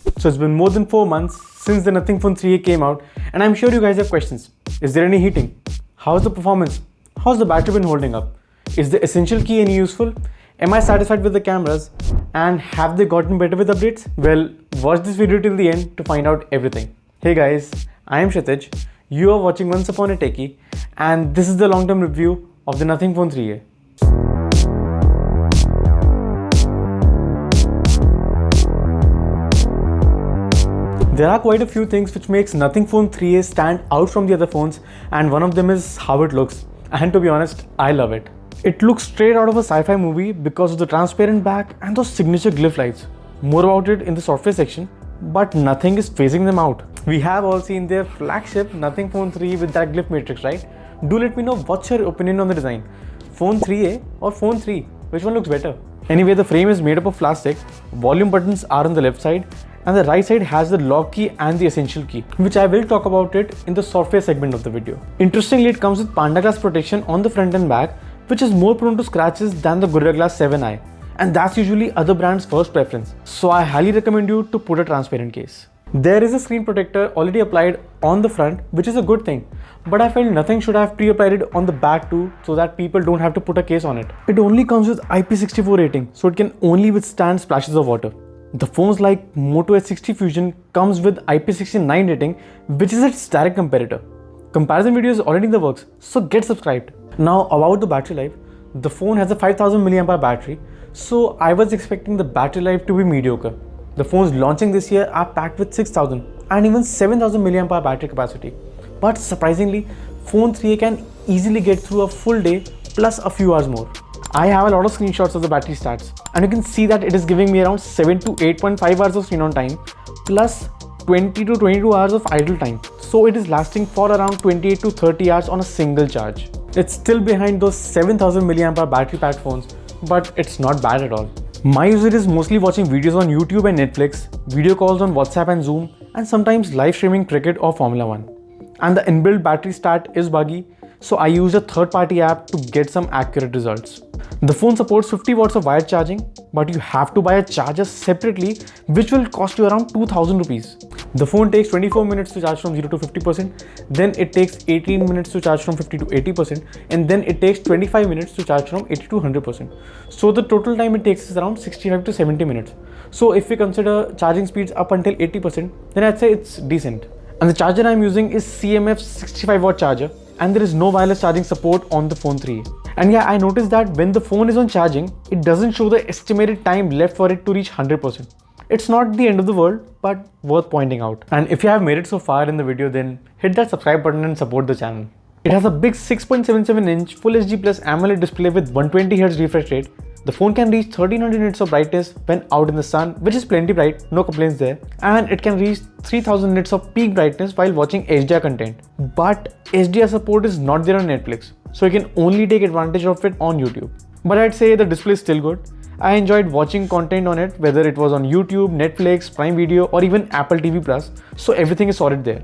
So it's been more than 4 months since the Nothing Phone 3a came out, and I'm sure you guys have questions. Is there any heating? How's the performance? How's the battery been holding up? Is the Essential Key any useful? Am I satisfied with the cameras? And have they gotten better with updates? Well, watch this video till the end to find out everything. Hey guys, I am Kshitij. You are watching Once Upon a Techie, and this is the long-term review of the Nothing Phone 3a. There are quite a few things which makes Nothing Phone 3a stand out from the other phones, and one of them is how it looks. And to be honest, I love it. It looks straight out of a sci-fi movie because of the transparent back and those signature glyph lights. More about it in the software section, but nothing is phasing them out. We have all seen their flagship Nothing Phone 3 with that glyph matrix, right? Do let me know what's your opinion on the design. Phone 3a or Phone 3? Which one looks better? Anyway, the frame is made up of plastic, volume buttons are on the left side, and the right side has the lock key and the Essential Key, which I will talk about it in the software segment of the video. Interestingly, it comes with Panda Glass protection on the front and back, which is more prone to scratches than the Gorilla Glass 7i, and that's usually other brands' first preference. So I highly recommend you to put a transparent case. There is a screen protector already applied on the front, which is a good thing, but I felt nothing should have pre-applied it on the back too, so that people don't have to put a case on it. It only comes with IP64 rating, so it can only withstand splashes of water. The phones like Moto H60 Fusion comes with IP69 rating, which is its direct competitor. Comparison video is already in the works, so get subscribed. Now about the battery life, the phone has a 5000 mAh battery, so I was expecting the battery life to be mediocre. The phones launching this year are packed with 6000 and even 7000 mAh battery capacity. But surprisingly, Phone 3a can easily get through a full day plus a few hours more. I have a lot of screenshots of the battery stats, and you can see that it is giving me around 7 to 8.5 hours of screen on time plus 20 to 22 hours of idle time. So it is lasting for around 28 to 30 hours on a single charge. It's still behind those 7000 mAh battery packed phones, but it's not bad at all. My usage is mostly watching videos on YouTube and Netflix, video calls on WhatsApp and Zoom, and sometimes live streaming cricket or Formula 1. And the inbuilt battery stat is buggy, so I use a third-party app to get some accurate results. The phone supports 50 watts of wired charging, but you have to buy a charger separately, which will cost you around 2000 rupees. The phone takes 24 minutes to charge from 0 to 50%, then it takes 18 minutes to charge from 50 to 80%, and then it takes 25 minutes to charge from 80 to 100%. So the total time it takes is around 65 to 70 minutes. So if we consider charging speeds up until 80%, then I'd say it's decent. And the charger I'm using is CMF 65 watt charger, and there is no wireless charging support on the Phone 3. And yeah, I noticed that when the phone is on charging, it doesn't show the estimated time left for it to reach 100%. It's not the end of the world, but worth pointing out. And if you have made it so far in the video, then hit that subscribe button and support the channel. It has a big 6.77-inch Full HD Plus AMOLED display with 120Hz refresh rate. The phone can reach 1300 nits of brightness when out in the sun, which is plenty bright, no complaints there. And it can reach 3000 nits of peak brightness while watching HDR content. But HDR support is not there on Netflix, so you can only take advantage of it on YouTube. But I'd say the display is still good. I enjoyed watching content on it, whether it was on YouTube, Netflix, Prime Video, or even Apple TV Plus, so everything is sorted there.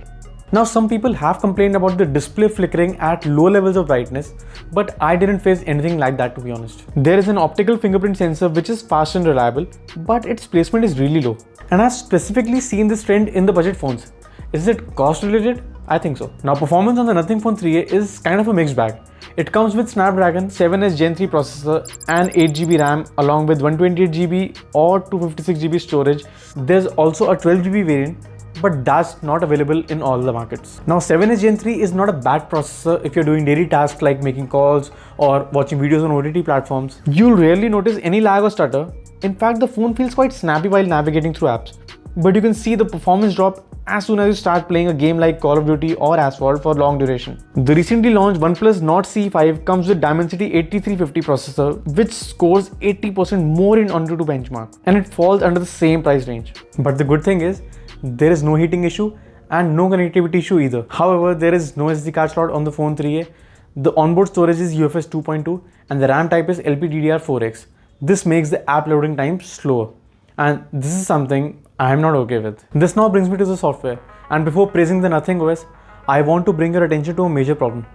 Now, some people have complained about the display flickering at low levels of brightness, but I didn't face anything like that, to be honest. There is an optical fingerprint sensor which is fast and reliable, but its placement is really low. And I've specifically seen this trend in the budget phones. Is it cost related? I think so. Now, performance on the Nothing Phone 3a is kind of a mixed bag. It comes with Snapdragon 7S Gen 3 processor and 8GB RAM along with 128GB or 256GB storage. There's also a 12GB variant, but that's not available in all the markets. Now, 7S Gen 3 is not a bad processor if you're doing daily tasks like making calls or watching videos on OTT platforms. You'll rarely notice any lag or stutter. In fact, the phone feels quite snappy while navigating through apps. But you can see the performance drop as soon as you start playing a game like Call of Duty or Asphalt for long duration. The recently launched OnePlus Nord C5 comes with Dimensity 8350 processor, which scores 80% more in AnTuTu benchmark, and it falls under the same price range. But the good thing is, there is no heating issue and no connectivity issue either. However, there is no SD card slot on the Phone 3a. The onboard storage is UFS 2.2 and the RAM type is LPDDR4X. This makes the app loading time slower, and this is something I am not okay with. This now brings me to the software, and before praising the Nothing OS, I want to bring your attention to a major problem,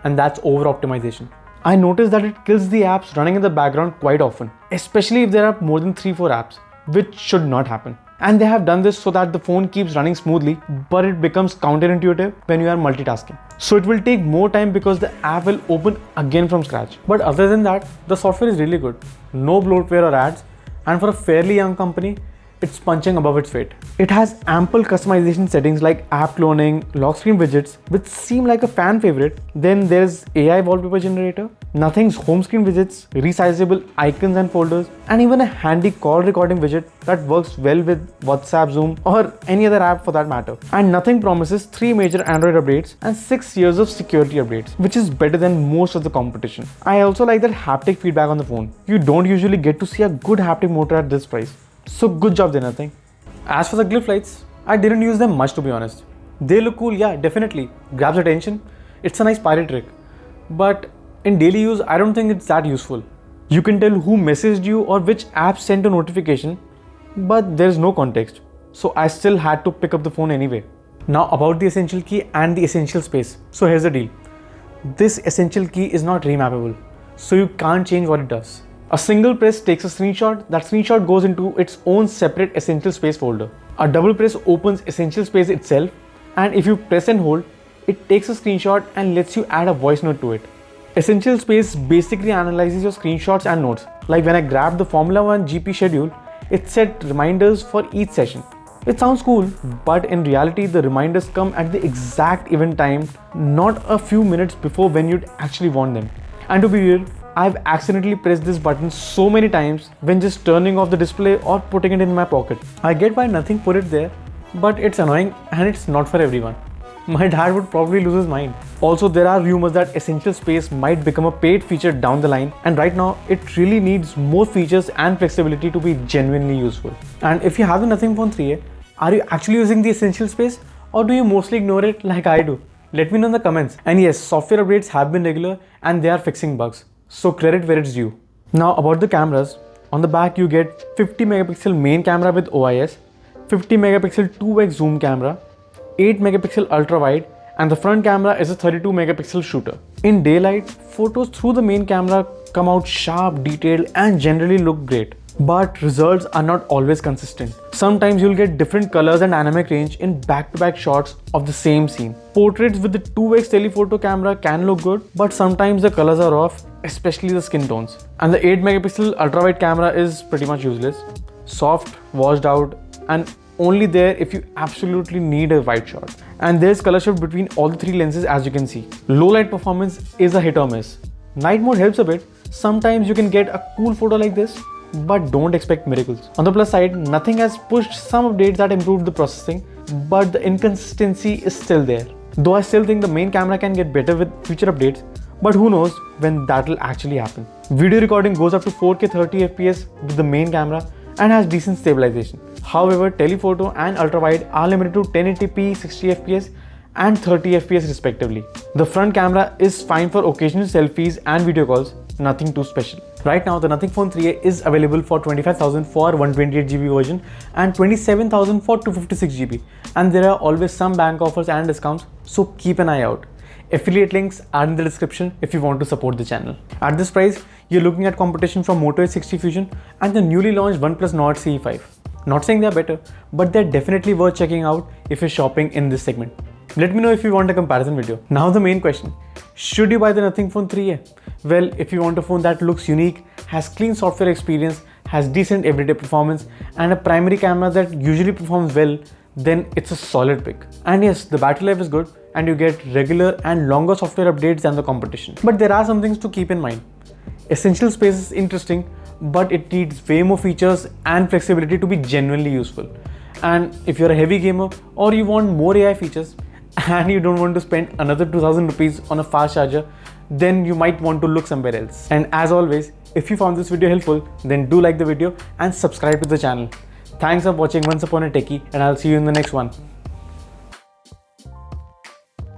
and that's over optimization. I noticed that it kills the apps running in the background quite often, especially if there are more than 3-4 apps, which should not happen. And they have done this so that the phone keeps running smoothly, but it becomes counterintuitive when you are multitasking. So it will take more time because the app will open again from scratch. But other than that, the software is really good. No bloatware or ads, and for a fairly young company, it's punching above its weight. It has ample customization settings like app cloning, lock screen widgets, which seem like a fan favorite. Then there's AI wallpaper generator, Nothing's home screen widgets, resizable icons and folders, and even a handy call recording widget that works well with WhatsApp, Zoom, or any other app for that matter. And Nothing promises 3 major Android updates and 6 years of security updates, which is better than most of the competition. I also like that haptic feedback on the phone. You don't usually get to see a good haptic motor at this price. So good job there, Nothing. As for the Glyph lights, I didn't use them much to be honest. They look cool, yeah, definitely. Grabs attention. It's a nice pirate trick. But in daily use, I don't think it's that useful. You can tell who messaged you or which app sent a notification, but there's no context. So I still had to pick up the phone anyway. Now about the essential key and the essential space. So here's the deal. This essential key is not remappable, so you can't change what it does. A single press takes a screenshot, that screenshot goes into its own separate essential space folder. A double press opens essential space itself, and if you press and hold, it takes a screenshot and lets you add a voice note to it. Essential space basically analyzes your screenshots and notes. Like when I grabbed the Formula 1 GP schedule, it set reminders for each session. It sounds cool, but in reality the reminders come at the exact event time, not a few minutes before when you'd actually want them. And to be real, I've accidentally pressed this button so many times when just turning off the display or putting it in my pocket. I get why Nothing put it there, but it's annoying and it's not for everyone. My dad would probably lose his mind. Also, there are rumors that Essential Space might become a paid feature down the line, and right now it really needs more features and flexibility to be genuinely useful. And if you have the Nothing Phone 3a, are you actually using the Essential Space, or do you mostly ignore it like I do? Let me know in the comments. And yes, software updates have been regular and they are fixing bugs. So credit where it's due. Now about the cameras, on the back you get 50 megapixel main camera with OIS, 50 megapixel 2x zoom camera, 8 megapixel ultra wide, and the front camera is a 32 megapixel shooter. In daylight, photos through the main camera come out sharp, detailed, and generally look great. But results are not always consistent. Sometimes you'll get different colors and dynamic range in back-to-back shots of the same scene. Portraits with the 2x telephoto camera can look good, but sometimes the colors are off, especially the skin tones. And the 8 megapixel ultra-wide camera is pretty much useless. Soft, washed out, and only there if you absolutely need a wide shot. And there's color shift between all the 3 lenses, as you can see. Low light performance is a hit or miss. Night mode helps a bit. Sometimes you can get a cool photo like this, but don't expect miracles. On the plus side, Nothing has pushed some updates that improved the processing, but the inconsistency is still there. Though I still think the main camera can get better with future updates, but who knows when that will actually happen. Video recording goes up to 4K 30 FPS with the main camera and has decent stabilization. However, telephoto and ultrawide are limited to 1080p 60 FPS and 30 FPS respectively. The front camera is fine for occasional selfies and video calls, nothing too special. Right now, the Nothing Phone 3a is available for 25,000 for 128GB version and 27,000 for 256GB. And there are always some bank offers and discounts, so keep an eye out. Affiliate links are in the description if you want to support the channel. At this price, you're looking at competition from Moto H60 Fusion and the newly launched OnePlus Nord CE5. Not saying they're better, but they're definitely worth checking out if you're shopping in this segment. Let me know if you want a comparison video. Now the main question, should you buy the Nothing Phone 3a? Well, if you want a phone that looks unique, has clean software experience, has decent everyday performance, and a primary camera that usually performs well, then it's a solid pick. And yes, the battery life is good and you get regular and longer software updates than the competition. But there are some things to keep in mind. Essential Space is interesting, but it needs way more features and flexibility to be genuinely useful. And if you're a heavy gamer or you want more AI features and you don't want to spend another 2000 rupees on a fast charger, then you might want to look somewhere else. And as always, if you found this video helpful, then do like the video and subscribe to the channel. Thanks for watching Once Upon a Techie, and I'll see you in the next one.